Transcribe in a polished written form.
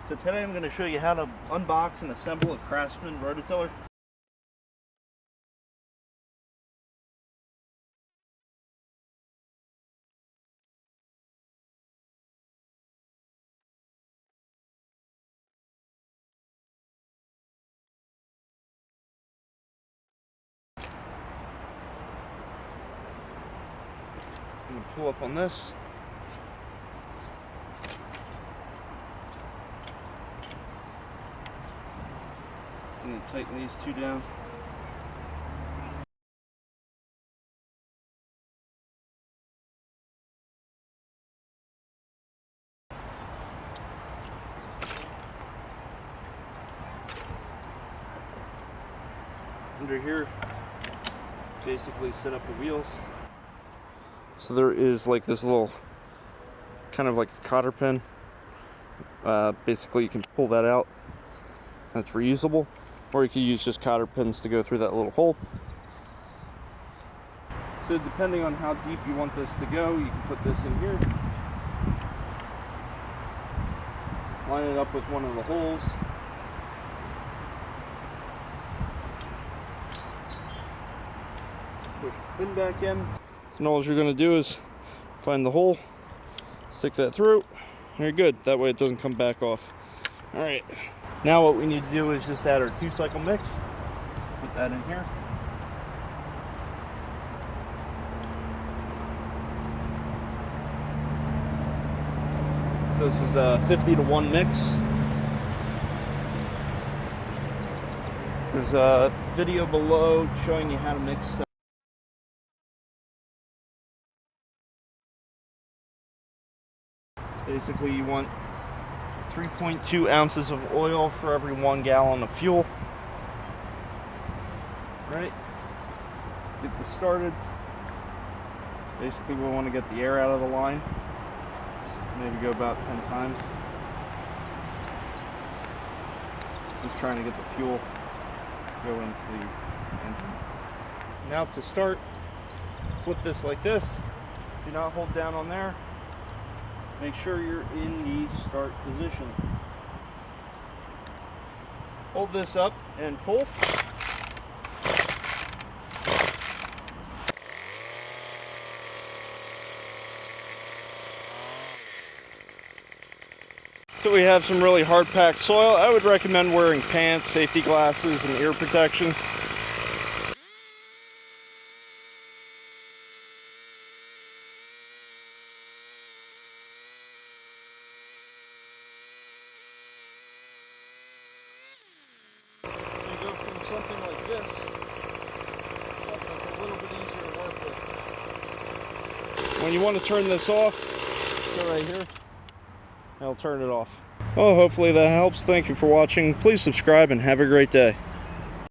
So today I'm going to show you how to unbox and assemble a Craftsman rototiller. I'm going to pull up on this. I'm going to tighten these two down. Under here, basically set up the wheels. So there is like this little, kind of like a cotter pin. Basically you can pull that out. That's reusable. Or you can use just cotter pins to go through that little hole. So depending on how deep you want this to go, you can put this in here. Line it up with one of the holes. Push the pin back in. And all you're going to do is find the hole, stick that through, and you're good. That way it doesn't come back off. Alright, now what we need to do is just add our 2-cycle mix. Put that in here. So this is a 50-to-1 mix. There's a video below showing you how to mix. Basically, you want 3.2 ounces of oil for every 1 gallon of fuel. Right? Get this started. Basically, we want to get the air out of the line. Maybe go about 10 times. Just trying to get the fuel go into the engine. Now to start, flip this like this. Do not hold down on there. Make sure you're in the start position. Hold this up and pull. So we have some really hard packed soil. I would recommend wearing pants, safety glasses, and ear protection. You go from something like this, something a little bit easier to work with. When you want to turn this off, go right here. I'll turn it off. Well, hopefully that helps. Thank you for watching. Please subscribe and have a great day.